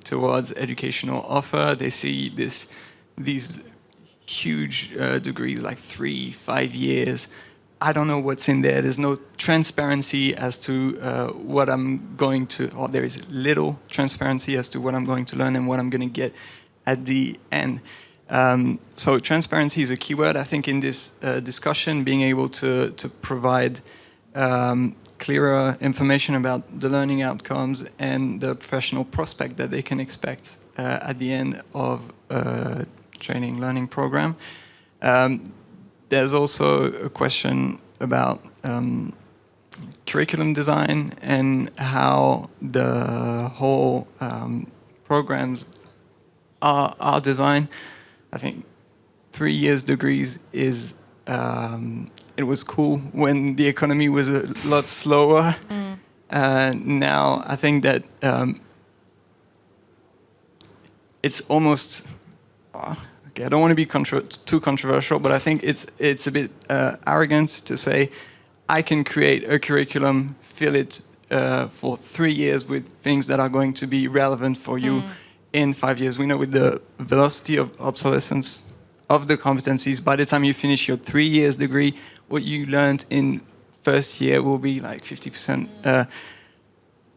towards educational offer. They see these huge degrees, like 3-5 years. I don't know what's in there. There's no transparency as to what I'm going to, or there is little transparency as to what I'm going to learn and what I'm going to get at the end. So transparency is a key word, I think, in this discussion, being able to provide clearer information about the learning outcomes and the professional prospect that they can expect at the end of a training learning program. There's also a question about curriculum design and how the whole programs are designed. I think 3 years degrees is, it was cool when the economy was a lot slower. Now I think that it's almost, I don't want to be too controversial, but I think it's a bit arrogant to say, I can create a curriculum, fill it for 3 years with things that are going to be relevant for you in 5 years. We know with the velocity of obsolescence of the competencies, by the time you finish your 3 years degree, what you learned in first year will be like 50%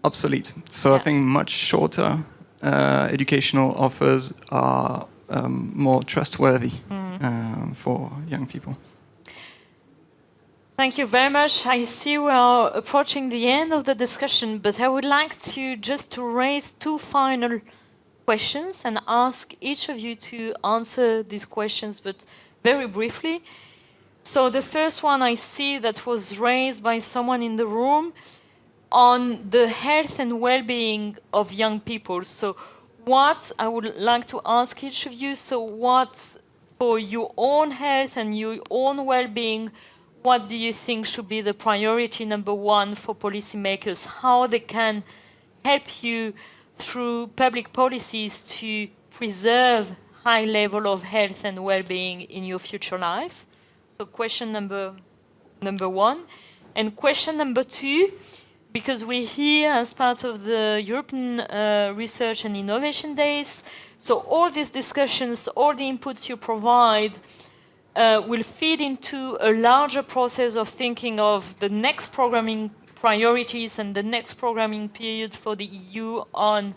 obsolete. So I think much shorter educational offers are more trustworthy for young people. Thank you very much. I see we are approaching the end of the discussion, but I would like to raise 2 final questions and ask each of you to answer these questions, but very briefly. So the first one I see that was raised by someone in the room on the health and well-being of young people. So what I would like to ask each of you, so what for your own health and your own well-being, what do you think should be the priority number 1 for policymakers? How they can help you through public policies to preserve high level of health and well-being in your future life? So question number 1. And question number 2, because we're here as part of the European Research and Innovation Days, so all these discussions, all the inputs you provide will feed into a larger process of thinking of the next programming priorities and the next programming period for the EU on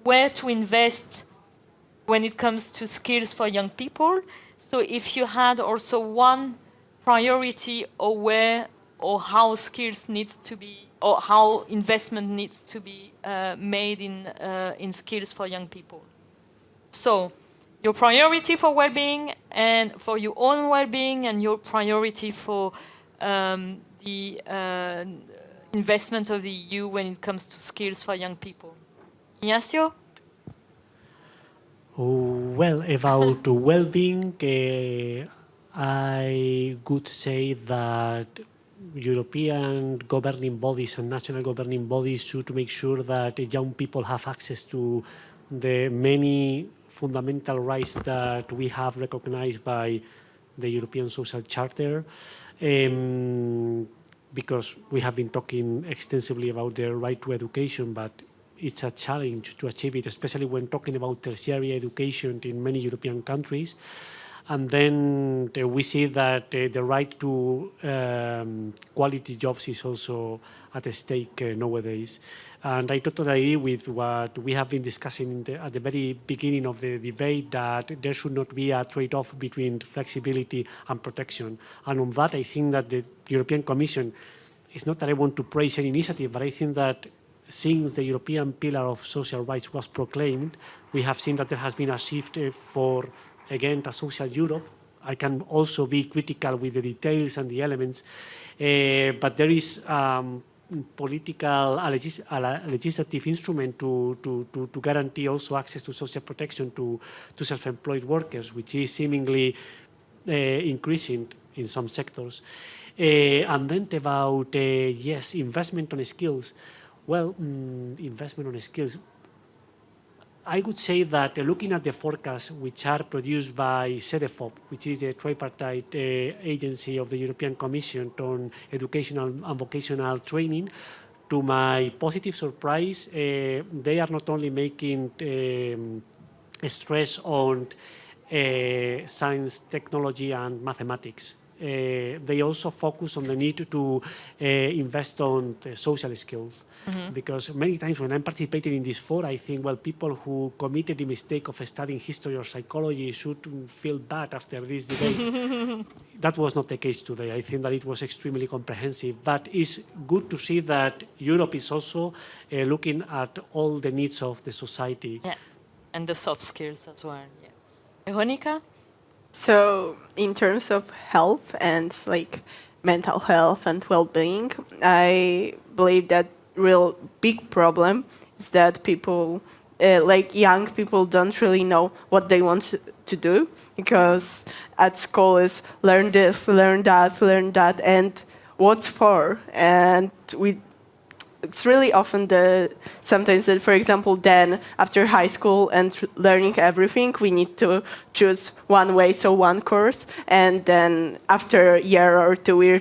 where to invest when it comes to skills for young people. So if you had also one priority or where or how skills needs to be, or how investment needs to be made in skills for young people. So your priority for well-being and for your own well-being, and your priority for the investment of the EU when it comes to skills for young people. Ignacio? Well, about well-being, I would say that European governing bodies and national governing bodies should make sure that young people have access to the many fundamental rights that we have recognized by the European Social Charter, because we have been talking extensively about the right to education, but it's a challenge to achieve it, especially when talking about tertiary education in many European countries. And then we see that the right to quality jobs is also at stake nowadays. And I totally agree with what we have been discussing at the very beginning of the debate, that there should not be a trade-off between flexibility and protection. And on that, I think that the European Commission, it's not that I want to praise any initiative, but I think that since the European Pillar of Social Rights was proclaimed, we have seen that there has been a shift for, again, a social Europe. I can also be critical with the details and the elements, but there is a legislative instrument to guarantee also access to social protection to self-employed workers, which is seemingly increasing in some sectors. And then about, yes, investment on skills. Well, investment on skills. I would say that looking at the forecasts which are produced by CEDEFOP, which is the tripartite agency of the European Commission on educational and vocational training, to my positive surprise, they are not only making stress on science, technology, and mathematics. They also focus on the need to invest on social skills. Because many times when I'm participating in this forum, I think, well, people who committed the mistake of studying history or psychology should feel bad after this debate. That was not the case today. I think that it was extremely comprehensive. But it's good to see that Europe is also looking at all the needs of the society. Yeah, and the soft skills as well. Yeah. Veronica? So in terms of health and like mental health and well-being, I believe that real big problem is that people, like young people, don't really know what they want to do, because at school is learn this, learn that, and what's for. And it's really often sometimes that, for example, then after high school and learning everything, we need to choose one way, so one course, and then after a year or two,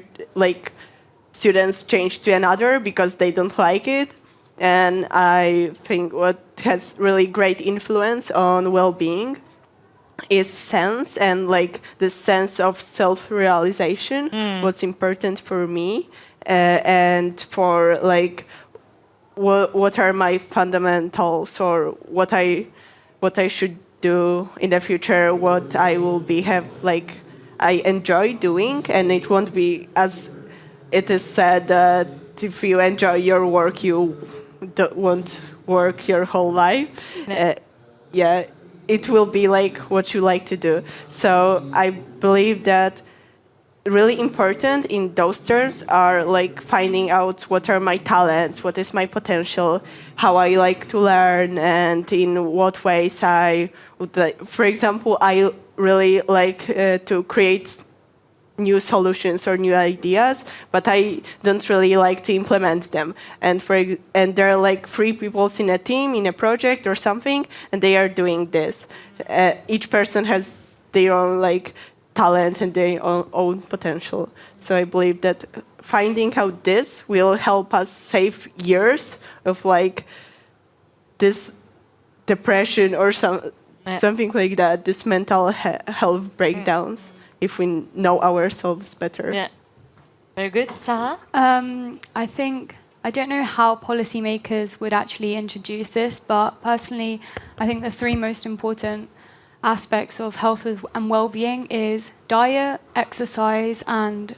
students change to another because they don't like it. And I think what has really great influence on well-being is sense, and the sense of self-realization, what's important for me, and for what are my fundamentals, or what I should do in the future, what I will I enjoy doing. And it won't be, as it is said, that if you enjoy your work, you won't work your whole life. It will be what you like to do. So I believe that really important in those terms are finding out what are my talents, what is my potential, how I like to learn, and in what ways I would for example, I really like to create new solutions or new ideas, but I don't really like to implement them. And there are 3 people in a team, in a project or something, and they are doing this. Each person has their own talent and their own potential. So I believe that finding out this will help us save years of this depression or something like that, this mental health breakdowns, if we know ourselves better. Yeah. Very good. Sarah? I don't know how policymakers would actually introduce this, but personally, I think the 3 most important aspects of health and well-being is diet, exercise, and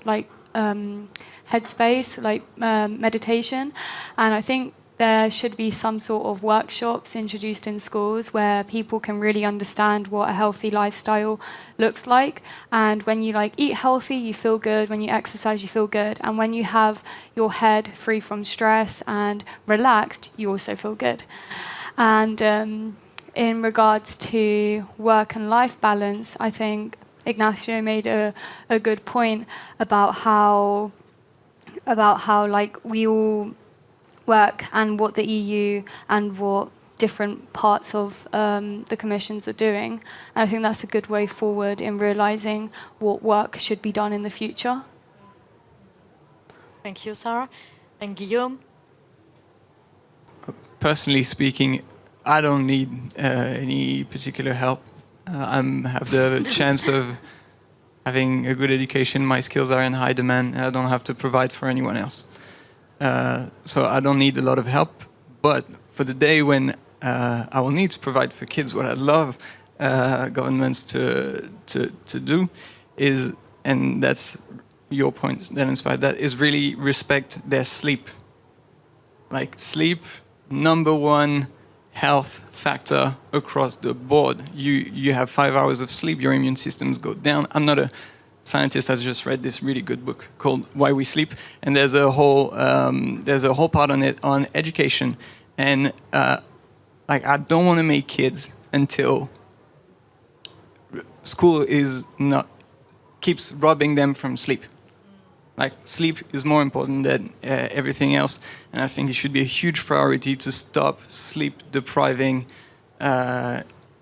headspace, meditation. And I think there should be some sort of workshops introduced in schools where people can really understand what a healthy lifestyle looks like. And when you eat healthy, you feel good. When you exercise, you feel good. And when you have your head free from stress and relaxed, you also feel good. And in regards to work and life balance, I think Ignacio made a good point about how we all work, and what the EU and what different parts of the commissions are doing. And I think that's a good way forward in realizing what work should be done in the future. Thank you, Sarah. And Guillaume? Personally speaking, I don't need any particular help I have the chance of having a good education. My skills are in high demand, and I don't have to provide for anyone else. So I don't need a lot of help. But for the day when I will need to provide for kids, what I love governments to do is, and that's your point that inspired that, is really respect their sleep. Like sleep, number one health factor across the board. You have 5 hours of sleep, your immune systems go down. I'm not a scientist. I just read this really good book called Why We Sleep, and there's a whole part on it on education. And like I don't want to make kids until school is not keeps robbing them from sleep. Like sleep is more important than everything else, and I think it should be a huge priority to stop sleep depriving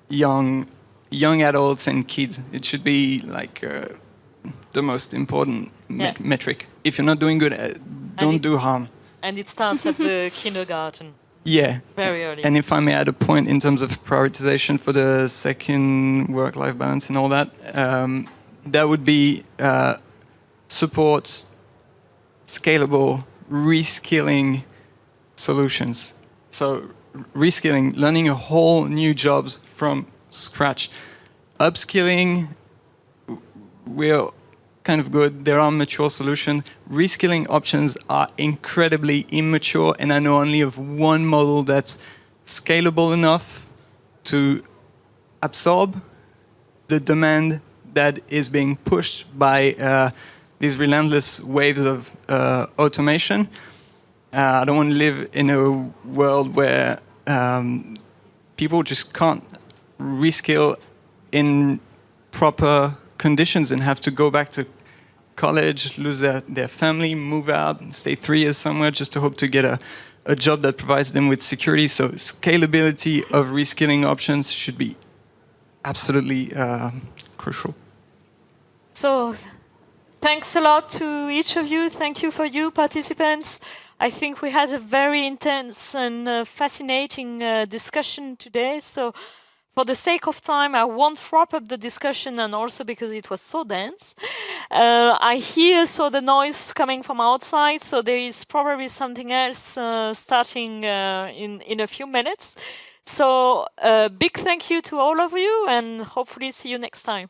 young adults and kids. It should be like the most important metric. If you're not doing good, don't do harm. And it starts at the kindergarten. Yeah. Very early. And if I may add a point in terms of prioritization for the second work-life balance and all that, that would be support scalable reskilling solutions. So reskilling, learning a whole new jobs from scratch. Upskilling, we're kind of good. There are mature solutions. Reskilling options are incredibly immature, and I know only of one model that's scalable enough to absorb the demand that is being pushed by these relentless waves of automation. I don't want to live in a world where people just can't reskill in proper conditions and have to go back to college, lose their family, move out, and stay 3 years somewhere just to hope to get a job that provides them with security. So scalability of reskilling options should be absolutely crucial. So thanks a lot to each of you. Thank you for you participants. I think we had a very intense and fascinating discussion today. So for the sake of time, I won't wrap up the discussion, and also because it was so dense. I hear the noise coming from outside, so there is probably something else starting in a few minutes. So big thank you to all of you, and hopefully see you next time.